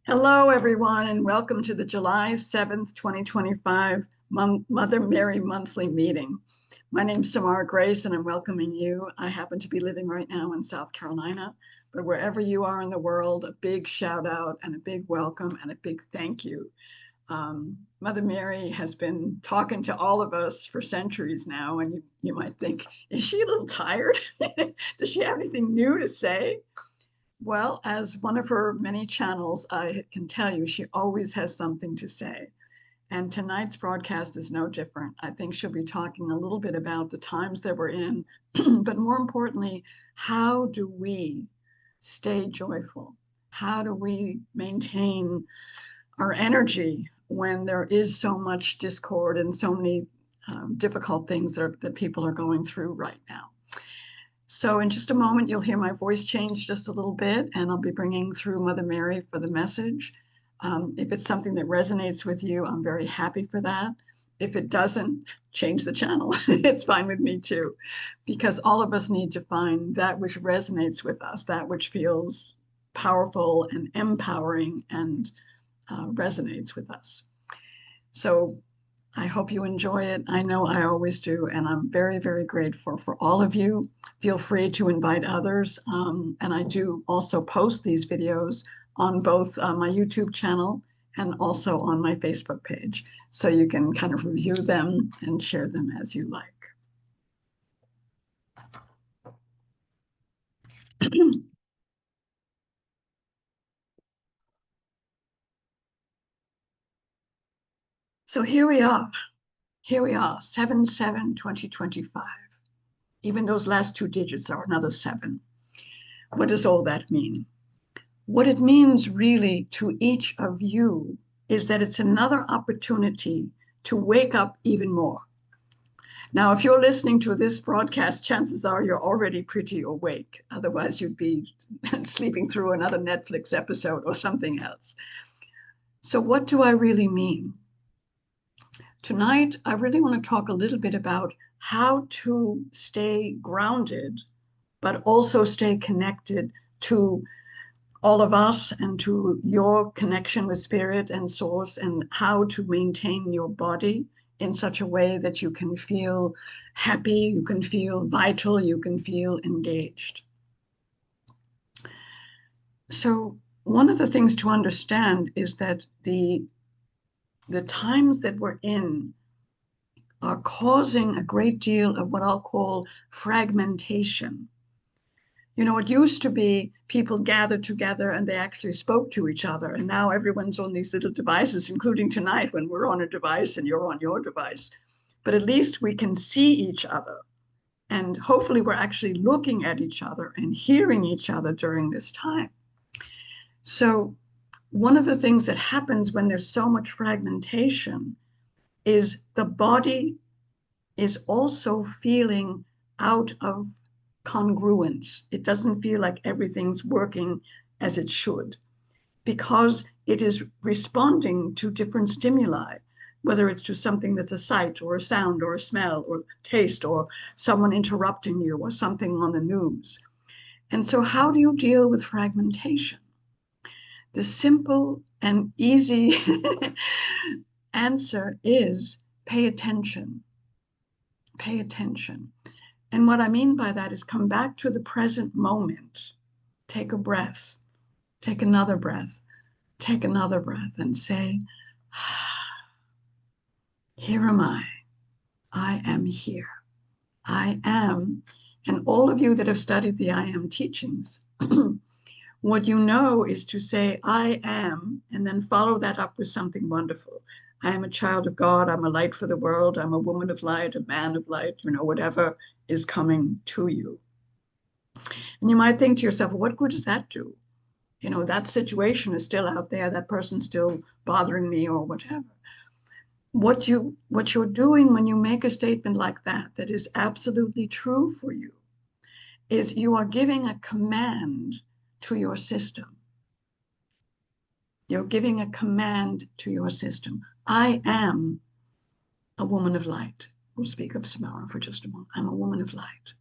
Hello, everyone, and welcome to the July 7th, 2025 Mother Mary Monthly Meeting. My name is Samara Grace, and I'm welcoming you. I happen to be living right now in South Carolina, but wherever you are in the world, a big shout out and a big welcome and a big thank you. Mother Mary has been talking to all of us for centuries now, and you might think, is she a little tired? Does she have anything new to say? Well, as one of her many channels, I can tell you she always has something to say. And tonight's broadcast is no different. I think she'll be talking a little bit about the times that we're in, but more importantly, how do we stay joyful? How do we maintain our energy when there is so much discord and so many difficult things that people are going through right now? So in just a moment, you'll hear my voice change just a little bit, and I'll be bringing through Mother Mary for the message. If it's something that resonates with you, I'm very happy for that. If it doesn't, change the channel. It's fine with me too, because all of us need to find that which resonates with us, that which feels powerful and empowering and resonates with us. So I hope you enjoy it. I know I always do, and I'm very, very grateful for all of you. Feel free to invite others. And I do also post these videos on both my YouTube channel and also on my Facebook page. So you can kind of review them and share them as you like. So here we are. Here we are, 7/7/2025. Even those last two digits are another 7. What does all that mean? What it means really to each of you is that it's another opportunity to wake up even more. Now, if you're listening to this broadcast, chances are you're already pretty awake. Otherwise, you'd be sleeping through another Netflix episode or something else. So what do I really mean? Tonight, I really want to talk a little bit about how to stay grounded, but also stay connected to all of us and to your connection with spirit and source, and how to maintain your body in such a way that you can feel happy, you can feel vital, you can feel engaged. So one of the things to understand is that the times that we're in are causing a great deal of what I'll call fragmentation. You know, it used to be people gathered together and they actually spoke to each other. And now everyone's on these little devices, including tonight when we're on a device and you're on your device. But at least we can see each other. And hopefully we're actually looking at each other and hearing each other during this time. So one of the things that happens when there's so much fragmentation is the body is also feeling out of congruence. It doesn't feel like everything's working as it should because it is responding to different stimuli, whether it's to something that's a sight or a sound or a smell or taste or someone interrupting you or something on the news. And so how do you deal with fragmentation? The simple and easy answer is pay attention. Pay attention. And what I mean by that is come back to the present moment. Take a breath, take another breath, take another breath, and say, here am I. I am here. I am. And all of you that have studied the I am teachings, what you know is to say, I am, and then follow that up with something wonderful. I am a child of God. I'm a light for the world. I'm a woman of light, a man of light, whatever is coming to you. And you might think to yourself, well, what good does that do? That situation is still out there. That person's still bothering me or whatever. What you're doing when you make a statement like that is absolutely true for you, is you are giving a command to your system. You're giving a command to your system. I am a woman of light. We'll speak of Samara for just a moment. I'm a woman of light.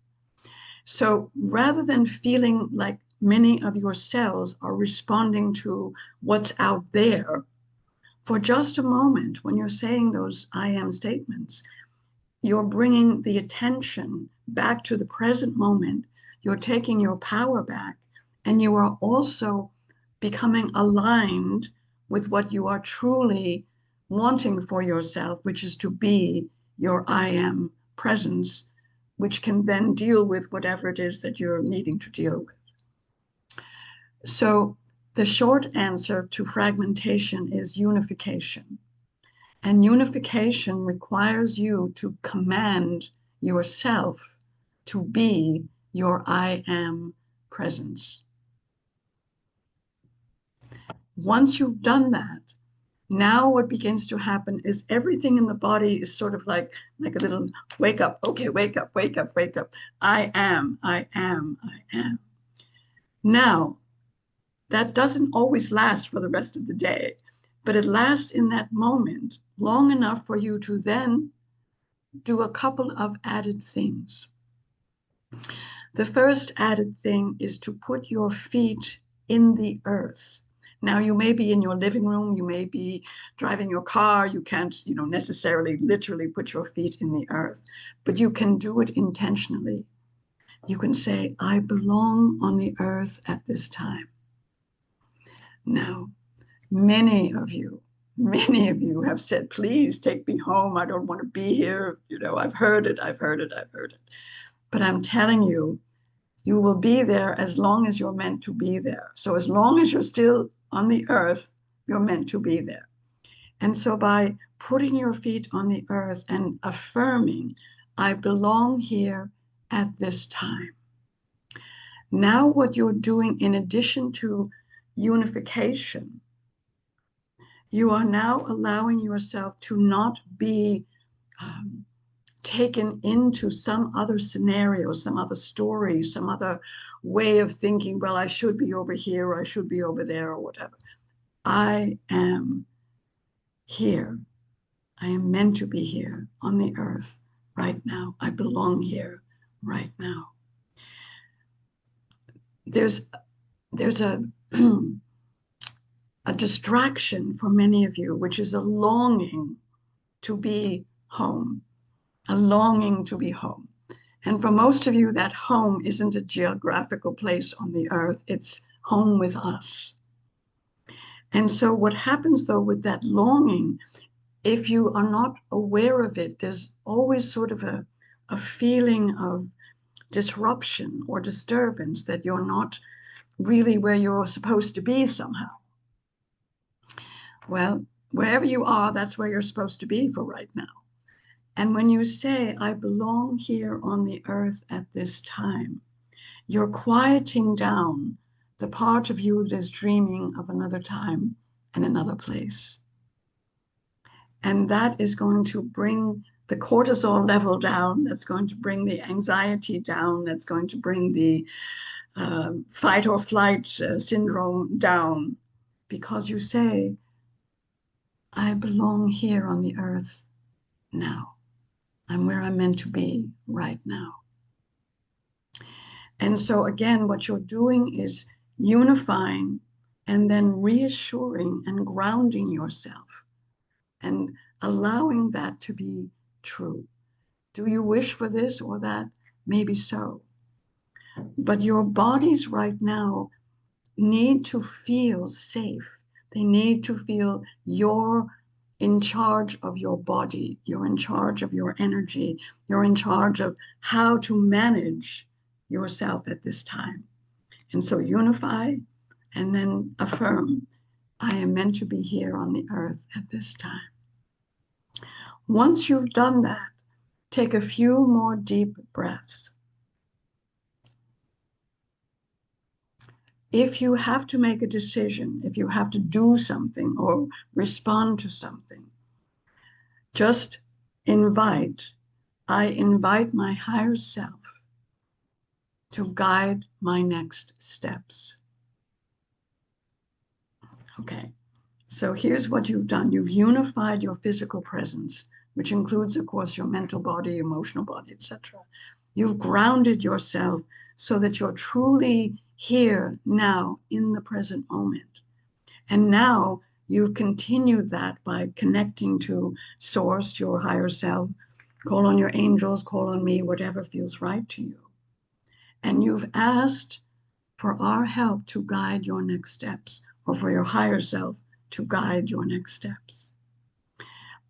So rather than feeling like many of your cells are responding to what's out there. For just a moment, when you're saying those I am statements, you're bringing the attention back to the present moment. You're taking your power back, and you are also becoming aligned with what you are truly wanting for yourself, which is to be your I am presence, which can then deal with whatever it is that you're needing to deal with. So the short answer to fragmentation is unification. And unification requires you to command yourself to be your I am presence. Once you've done that, now what begins to happen is everything in the body is sort of like a little wake up. Okay, wake up, wake up, wake up. I am, I am, I am. Now, that doesn't always last for the rest of the day, but it lasts in that moment long enough for you to then do a couple of added things. The first added thing is to put your feet in the earth. Now, you may be in your living room, you may be driving your car, you can't, necessarily literally put your feet in the earth, but you can do it intentionally. You can say, I belong on the earth at this time. Now, many of you have said, please take me home. I don't want to be here. I've heard it. But I'm telling you, you will be there as long as you're meant to be there. So as long as you're still on the earth, you're meant to be there. And so by putting your feet on the earth and affirming, I belong here at this time. Now what you're doing, in addition to unification, you are now allowing yourself to not be taken into some other scenario, some other story, some other way of thinking, well, I should be over here, or I should be over there, or whatever. I am here. I am meant to be here on the earth right now. I belong here right now. There's a a distraction for many of you, which is a longing to be home, a longing to be home. And for most of you, that home isn't a geographical place on the earth, it's home with us. And so what happens though with that longing, if you are not aware of it, there's always sort of a feeling of disruption or disturbance, that you're not really where you're supposed to be somehow. Well, wherever you are, that's where you're supposed to be for right now. And when you say, I belong here on the earth at this time, you're quieting down the part of you that is dreaming of another time and another place. And that is going to bring the cortisol level down, that's going to bring the anxiety down, that's going to bring the fight or flight syndrome down, because you say, I belong here on the earth now. I'm where I'm meant to be right now. And so again, what you're doing is unifying and then reassuring and grounding yourself and allowing that to be true. Do you wish for this or that? Maybe so. But your bodies right now need to feel safe. They need to feel you're in charge of your body. You're in charge of your energy. You're in charge of how to manage yourself at this time. And so unify and then affirm, I am meant to be here on the earth at this time. Once you've done that, take a few more deep breaths. If you have to make a decision, if you have to do something or respond to something, just I invite my higher self to guide my next steps. Okay, so here's what you've done. You've unified your physical presence, which includes, of course, your mental body, emotional body, etc. You've grounded yourself so that you're truly here, now, in the present moment. And now you continue that by connecting to Source, your higher self. Call on your angels, call on me, whatever feels right to you. And you've asked for our help to guide your next steps, or for your higher self to guide your next steps.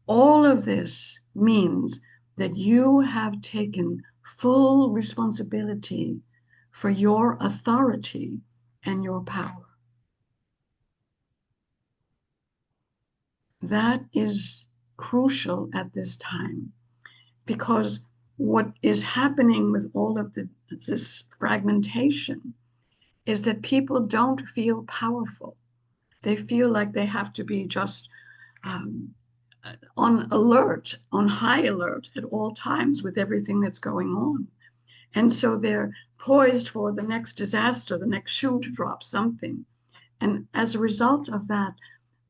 All of this means that you have taken full responsibility for your authority and your power. That is crucial at this time, because what is happening with all of this fragmentation is that people don't feel powerful. They feel like they have to be just on alert, on high alert at all times with everything that's going on. And so they're poised for the next disaster, the next shoe to drop, something. And as a result of that,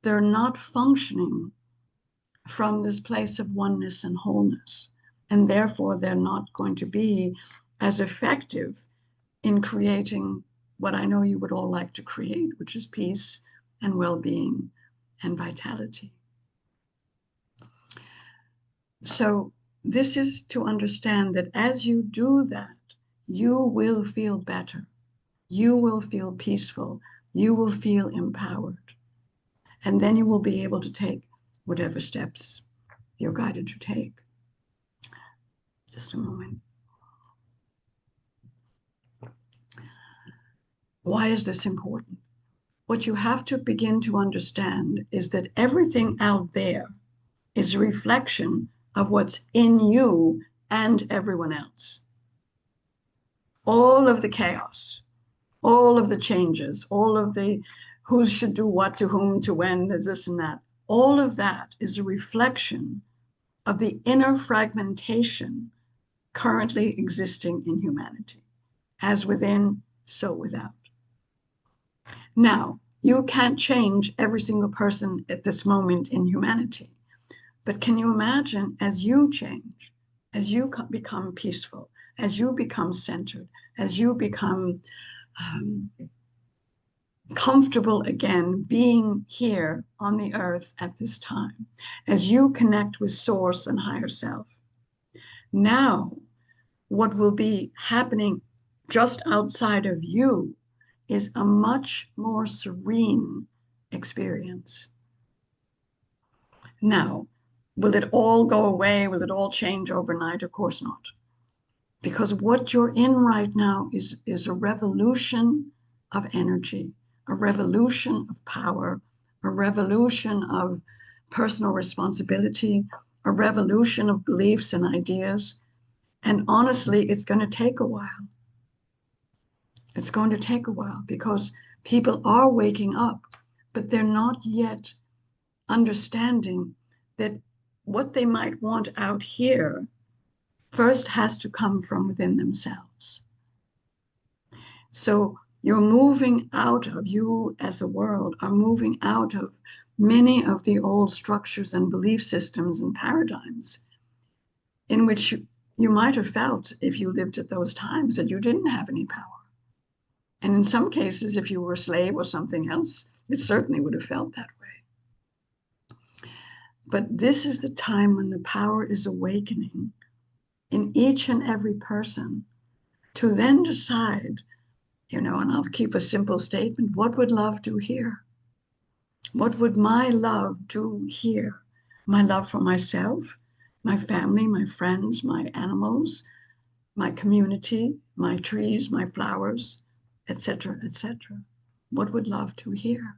they're not functioning from this place of oneness and wholeness. And therefore, they're not going to be as effective in creating what I know you would all like to create, which is peace and well-being and vitality. So this is to understand that as you do that, you will feel better. You will feel peaceful. You will feel empowered. And then you will be able to take whatever steps you're guided to take. Just a moment. Why is this important? What you have to begin to understand is that everything out there is a reflection of what's in you and everyone else. All of the chaos, all of the changes, all of the who should do what to whom to when, this and that, all of that is a reflection of the inner fragmentation currently existing in humanity, as within, so without. Now, you can't change every single person at this moment in humanity, but can you imagine as you change, as you become peaceful, as you become centered, as you become comfortable again being here on the earth at this time, as you connect with Source and higher self, now what will be happening just outside of you is a much more serene experience. Now, will it all go away? Will it all change overnight? Of course not. Because what you're in right now is a revolution of energy, a revolution of power, a revolution of personal responsibility, a revolution of beliefs and ideas. And honestly, it's going to take a while. It's going to take a while because people are waking up, but they're not yet understanding that what they might want out here first has to come from within themselves. So you're moving out of, you as a world are moving out of many of the old structures and belief systems and paradigms in which you might have felt, if you lived at those times, that you didn't have any power. And in some cases, if you were a slave or something else, it certainly would have felt that way. But this is the time when the power is awakening in each and every person to then decide, and I'll keep a simple statement, what would love do here? What would my love do here? My love for myself, my family, my friends, my animals, my community, my trees, my flowers, etc., etc. What would love do here?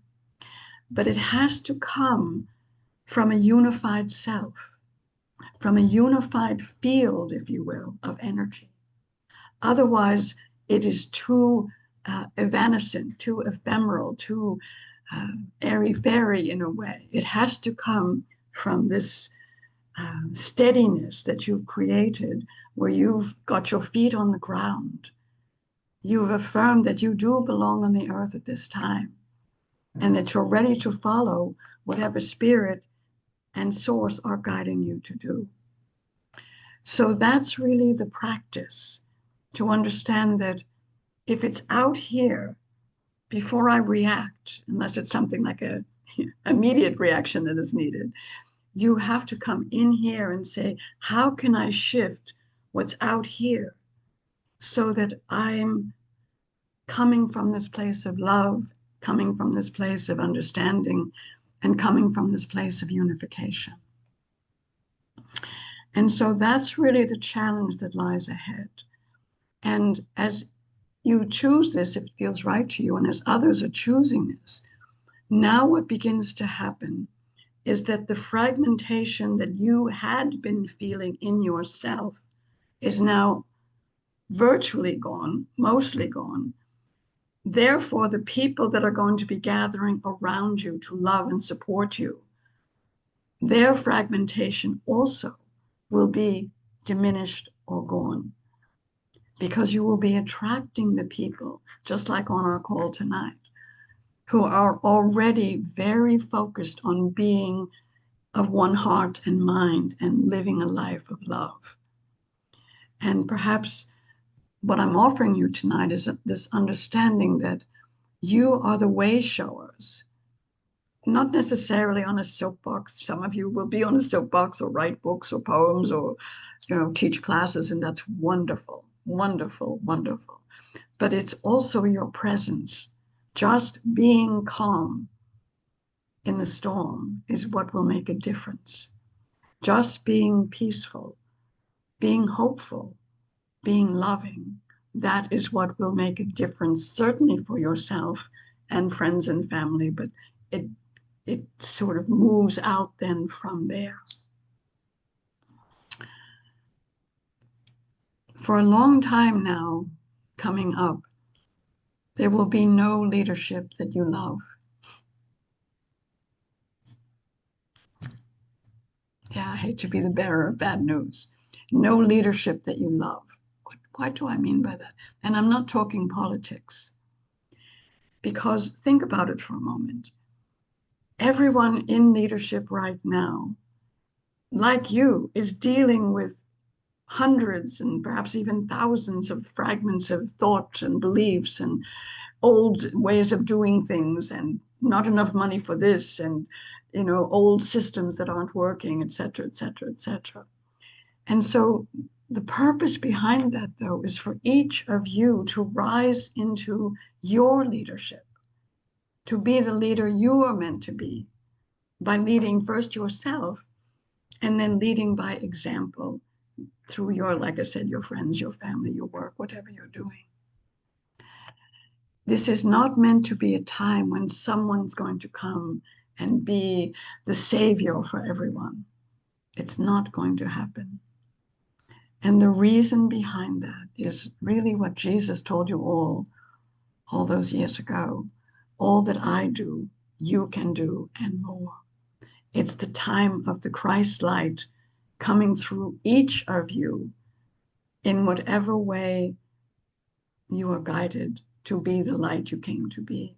But it has to come from a unified self, from a unified field, if you will, of energy. Otherwise, it is too evanescent, too ephemeral, too airy-fairy in a way. It has to come from this steadiness that you've created, where you've got your feet on the ground. You've affirmed that you do belong on the earth at this time, and that you're ready to follow whatever spirit and Source are guiding you to do. So that's really the practice, to understand that if it's out here, before I react, unless it's something like a immediate reaction that is needed, you have to come in here and say, how can I shift what's out here so that I'm coming from this place of love, coming from this place of understanding, and coming from this place of unification. And so that's really the challenge that lies ahead. And as you choose this, if it feels right to you, and as others are choosing this, now what begins to happen is that the fragmentation that you had been feeling in yourself is now virtually gone, mostly gone. Therefore, the people that are going to be gathering around you to love and support you, their fragmentation also will be diminished or gone, because you will be attracting the people, just like on our call tonight, who are already very focused on being of one heart and mind and living a life of love. And perhaps what I'm offering you tonight is this understanding that you are the way showers, not necessarily on a soapbox. Some of you will be on a soapbox or write books or poems or, teach classes, and that's wonderful, wonderful, wonderful. But it's also your presence. Just being calm in the storm is what will make a difference. Just being peaceful, being hopeful, being loving, that is what will make a difference, certainly for yourself and friends and family, but it sort of moves out then from there. For a long time now, coming up, there will be no leadership that you love. Yeah, I hate to be the bearer of bad news. No leadership that you love. What do I mean by that? And I'm not talking politics. Because think about it for a moment. Everyone in leadership right now, like you, is dealing with hundreds and perhaps even thousands of fragments of thought and beliefs and old ways of doing things, and not enough money for this, and old systems that aren't working, et cetera, et cetera, et cetera. And so the purpose behind that, though, is for each of you to rise into your leadership, to be the leader you are meant to be, by leading first yourself and then leading by example through your, like I said, your friends, your family, your work, whatever you're doing. This is not meant to be a time when someone's going to come and be the savior for everyone. It's not going to happen. And the reason behind that is really what Jesus told you all those years ago. All that I do, you can do, and more. It's the time of the Christ light coming through each of you in whatever way you are guided to be the light you came to be.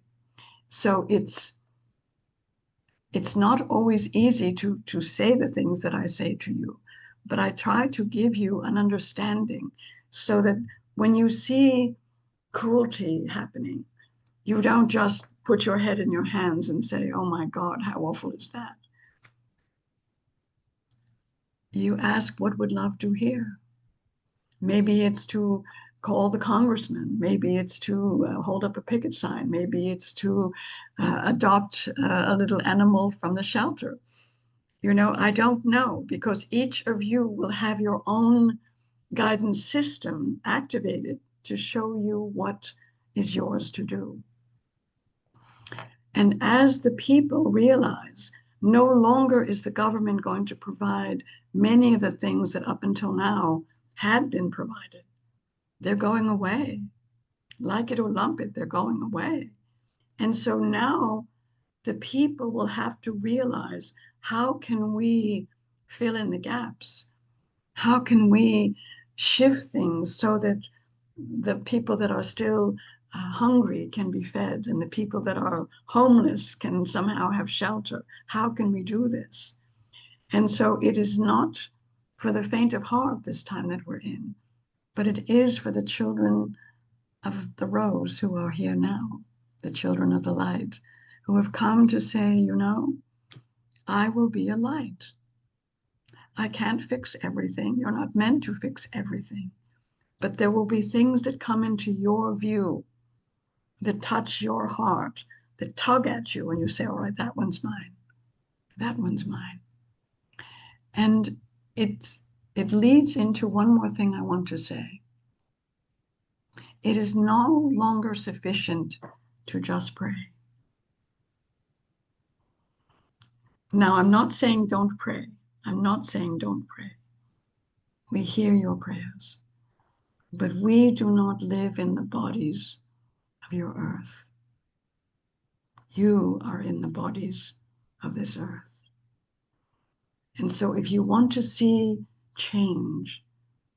So it's not always easy to say the things that I say to you, but I try to give you an understanding so that when you see cruelty happening, you don't just put your head in your hands and say, oh my God, how awful is that? You ask, what would love do here? Maybe it's to call the congressman. Maybe it's to hold up a picket sign. Maybe it's to adopt a little animal from the shelter. I don't know, because each of you will have your own guidance system activated to show you what is yours to do. And as the people realize, no longer is the government going to provide many of the things that up until now had been provided. They're going away. Like it or lump it, they're going away. And so now the people will have to realize, how can we fill in the gaps? How can we shift things so that the people that are still hungry can be fed, and the people that are homeless can somehow have shelter? How can we do this? And so it is not for the faint of heart this time that we're in, but it is for the children of the rose who are here now, the children of the light, who have come to say, you know, I will be a light. I can't fix everything. You're not meant to fix everything. But there will be things that come into your view that touch your heart, that tug at you, and you say, all right, that one's mine. That one's mine. And it leads into one more thing I want to say. It is no longer sufficient to just pray. Now, I'm not saying don't pray. I'm not saying don't pray. We hear your prayers, but we do not live in the bodies of your earth. You are in the bodies of this earth. And so if you want to see change,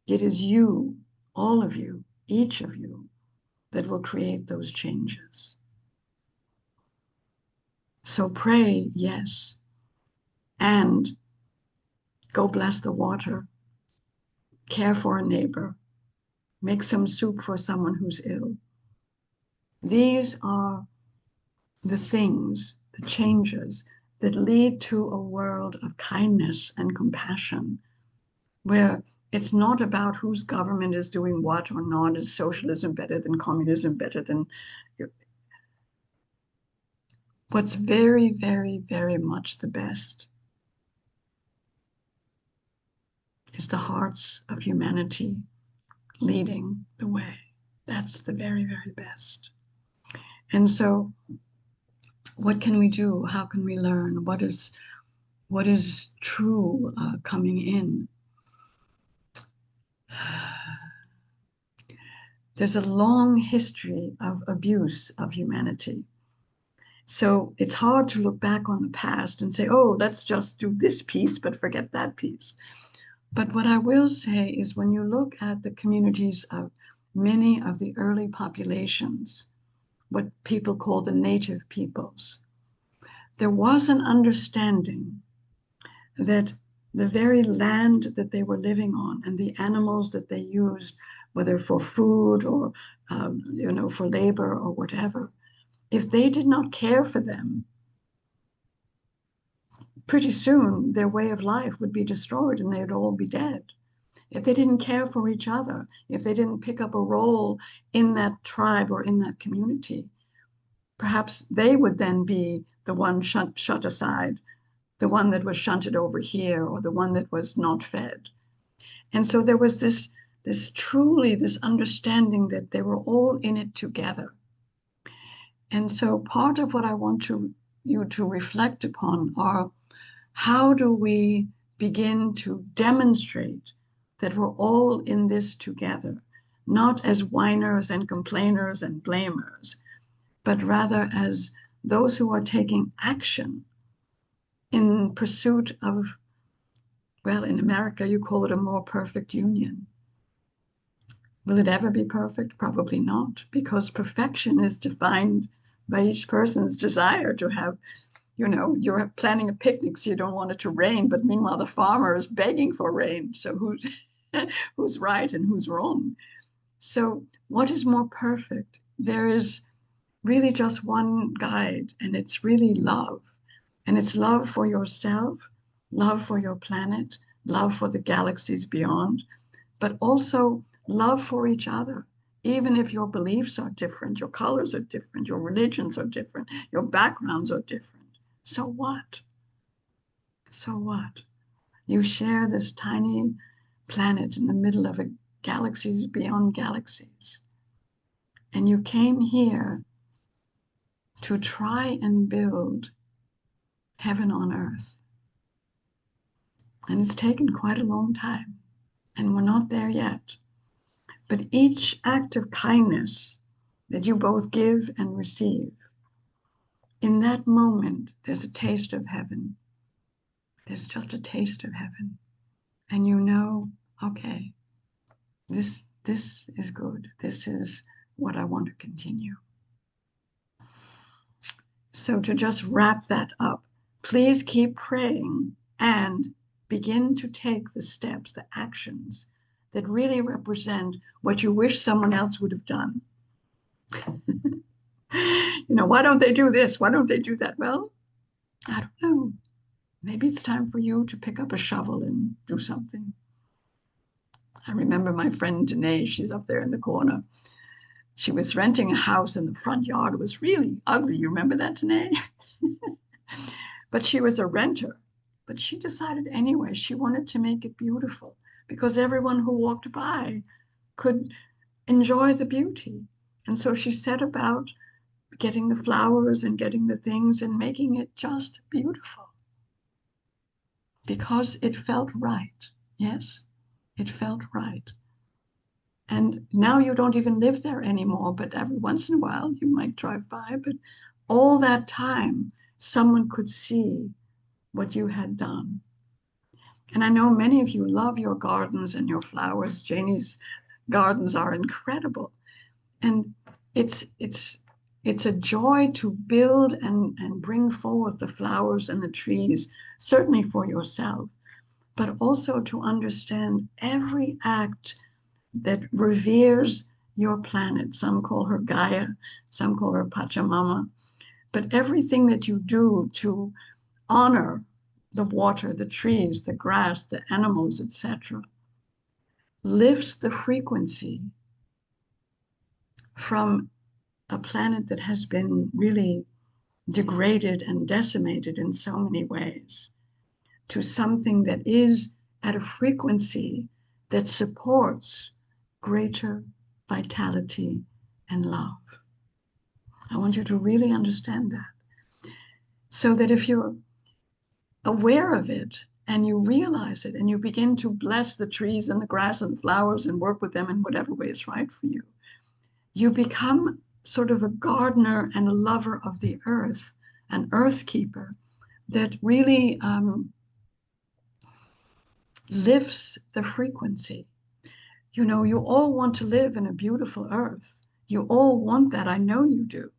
it is you, all of you, each of you, that will create those changes. So pray, yes, and go bless the water, care for a neighbor, make some soup for someone who's ill. These are the things, the changes that lead to a world of kindness and compassion, where it's not about whose government is doing what or not. Is socialism better than communism, better than... What's very, very, very much the best is the hearts of humanity leading the way. That's the very, very best. And so what can we do? How can we learn? What is true coming in? There's a long history of abuse of humanity. So it's hard to look back on the past and say, oh, let's just do this piece, but forget that piece. But what I will say is when you look at the communities of many of the early populations, what people call the native peoples, there was an understanding that the very land that they were living on and the animals that they used, whether for food or for labor or whatever, if they did not care for them, pretty soon their way of life would be destroyed and they would all be dead. If they didn't care for each other, if they didn't pick up a role in that tribe or in that community, perhaps they would then be the one shut aside, the one that was shunted over here, or the one that was not fed. And so there was this understanding that they were all in it together. And so part of what I want you to reflect upon are, how do we begin to demonstrate that we're all in this together, not as whiners and complainers and blamers, but rather as those who are taking action in pursuit of, well, in America, you call it a more perfect union. Will it ever be perfect? Probably not, because perfection is defined by each person's desire to have, you're planning a picnic, so you don't want it to rain, but meanwhile the farmer is begging for rain. So who's right and who's wrong? So what is more perfect? There is really just one guide, and it's really love. And it's love for yourself, love for your planet, love for the galaxies beyond, but also love for each other. Even if your beliefs are different, your colors are different, your religions are different, your backgrounds are different. So what? So what? You share this tiny planet in the middle of a galaxies beyond galaxies. And you came here to try and build heaven on earth. And it's taken quite a long time, and we're not there yet. But each act of kindness that you both give and receive, in that moment, there's a taste of heaven. There's just a taste of heaven. And you know, okay, this is good. This is what I want to continue. So to just wrap that up, please keep praying and begin to take the steps, the actions that really represent what you wish someone else would have done. Why don't they do this? Why don't they do that? Well, I don't know. Maybe it's time for you to pick up a shovel and do something. I remember my friend Danae, she's up there in the corner. She was renting a house and the front yard was really ugly. You remember that, Danae? But she was a renter. But she decided anyway, she wanted to make it beautiful because everyone who walked by could enjoy the beauty. And so she set about getting the flowers and getting the things and making it just beautiful because it felt right. Yes, it felt right. And now you don't even live there anymore, but every once in a while you might drive by. But all that time, someone could see what you had done. And I know many of you love your gardens and your flowers. Janie's gardens are incredible. And it's a joy to build and bring forth the flowers and the trees, certainly for yourself, but also to understand every act that reveres your planet. Some call her Gaia, some call her Pachamama, but everything that you do to honor the water, the trees, the grass, the animals, etc., lifts the frequency from a planet that has been really degraded and decimated in so many ways to something that is at a frequency that supports greater vitality and love. I want you to really understand that. So that if you're aware of it and you realize it and you begin to bless the trees and the grass and the flowers and work with them in whatever way is right for you, you become sort of a gardener and a lover of the earth, an earth keeper that really lifts the frequency. You all want to live in a beautiful earth. You all want that. I know you do.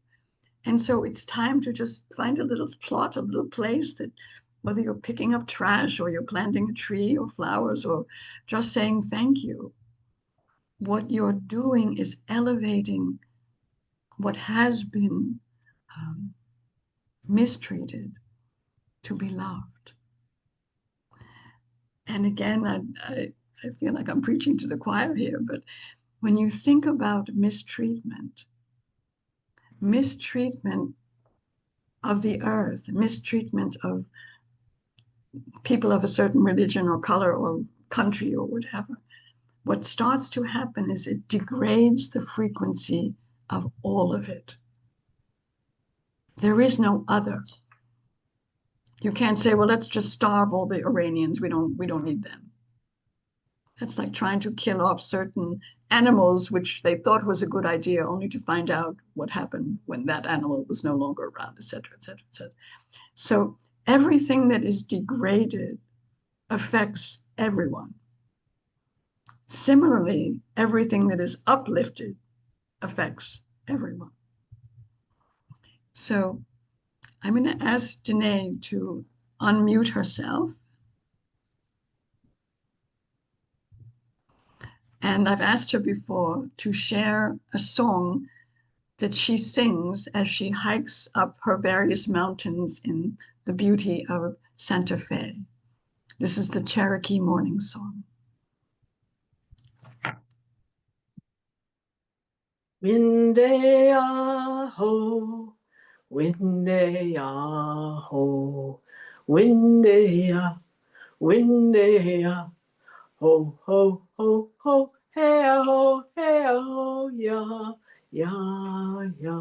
And so it's time to just find a little plot, a little place that, whether you're picking up trash or you're planting a tree or flowers or just saying thank you, what you're doing is elevating what has been mistreated to be loved. And again, I feel like I'm preaching to the choir here, but when you think about mistreatment of the earth, mistreatment of people of a certain religion or color or country or whatever, what starts to happen is it degrades the frequency of all of it. There is no other. You can't say, well, let's just starve all the Iranians. We don't need them. That's like trying to kill off certain animals, which they thought was a good idea, only to find out what happened when that animal was no longer around, et cetera, et cetera, et cetera. So everything that is degraded affects everyone. Similarly, everything that is uplifted affects everyone. So I'm going to ask Danae to unmute herself. And I've asked her before to share a song that she sings as she hikes up her various mountains in the beauty of Santa Fe. This is the Cherokee Morning Song. Windeya-ho, windeya-ho, windeya, windeya, ho, ho, ho, ho, hey-ho, hey-ho, ya, ya, ya.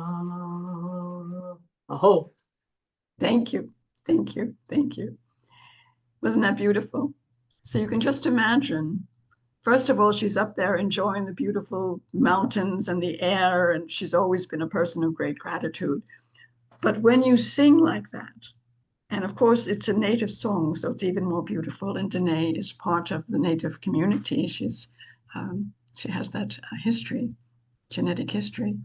Aho. Thank you, thank you, thank you. Wasn't that beautiful? So you can just imagine, first of all, she's up there enjoying the beautiful mountains and the air, and she's always been a person of great gratitude. But when you sing like that, and of course, it's a native song, so it's even more beautiful. And Danae is part of the native community. She has that history, genetic history.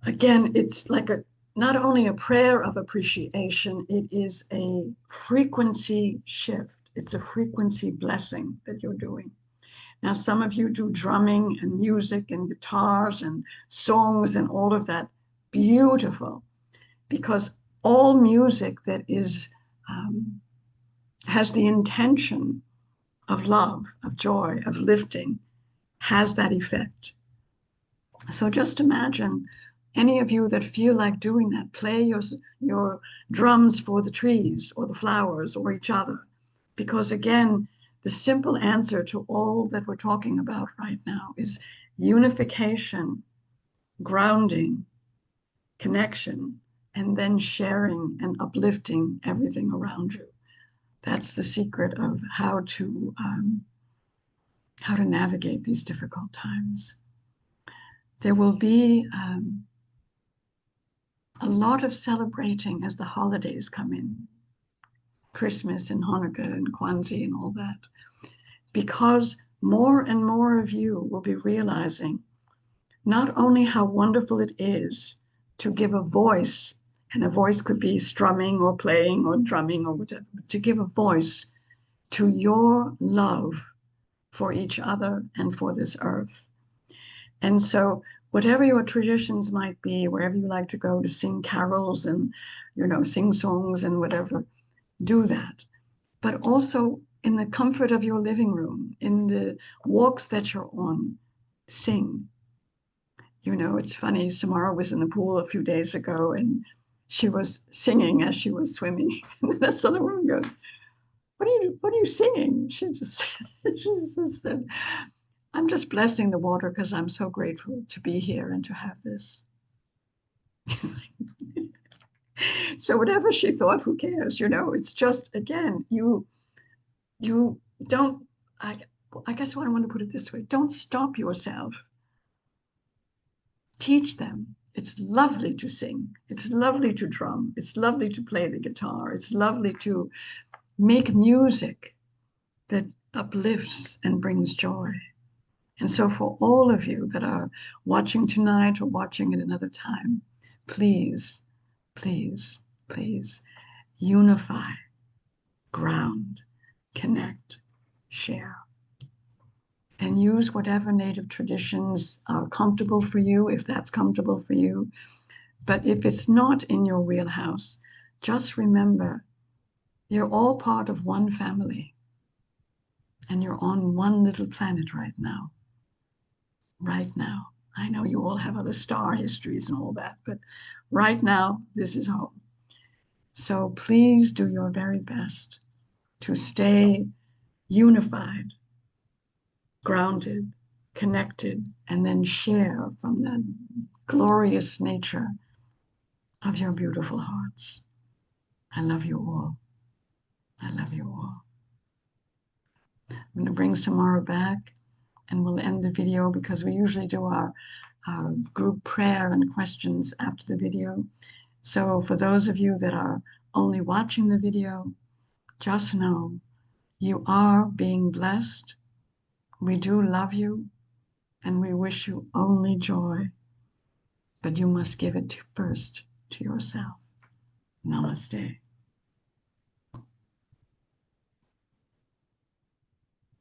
Again, it's like not only a prayer of appreciation, it is a frequency shift. It's a frequency blessing that you're doing. Now, some of you do drumming and music and guitars and songs and all of that. Beautiful, because all music that is has the intention of love, of joy, of lifting, has that effect. So just imagine any of you that feel like doing that, play your drums for the trees or the flowers or each other. Because again, the simple answer to all that we're talking about right now is unification, grounding, connection, and then sharing and uplifting everything around you. That's the secret of how to navigate these difficult times. There will be a lot of celebrating as the holidays come in, Christmas and Hanukkah and Kwanzaa and all that, because more and more of you will be realizing not only how wonderful it is to give a voice, and a voice could be strumming or playing or drumming or whatever, to give a voice to your love for each other and for this earth. And so whatever your traditions might be, wherever you like to go to sing carols and, sing songs and whatever, do that. But also in the comfort of your living room, in the walks that you're on, sing. It's funny, Samara was in the pool a few days ago and she was singing as she was swimming. And this other woman goes, what are you singing? She just said, I'm just blessing the water because I'm so grateful to be here and to have this. So whatever she thought, who cares? It's just, again, you don't, I guess what I want to put it this way, don't stop yourself. Teach them. It's lovely to sing. It's lovely to drum. It's lovely to play the guitar. It's lovely to make music that uplifts and brings joy. And so for all of you that are watching tonight or watching at another time, please, please, please unify, ground, connect, share, and use whatever native traditions are comfortable for you, if that's comfortable for you. But if it's not in your wheelhouse, just remember you're all part of one family and you're on one little planet right now. Right now. I know you all have other star histories and all that, but right now, this is home. So please do your very best to stay unified, grounded, connected, and then share from the glorious nature of your beautiful hearts. I love you all. I love you all. I'm going to bring Samara back and we'll end the video because we usually do our group prayer and questions after the video. So for those of you that are only watching the video, just know you are being blessed. We do love you and we wish you only joy, but you must give it first to yourself. Namaste.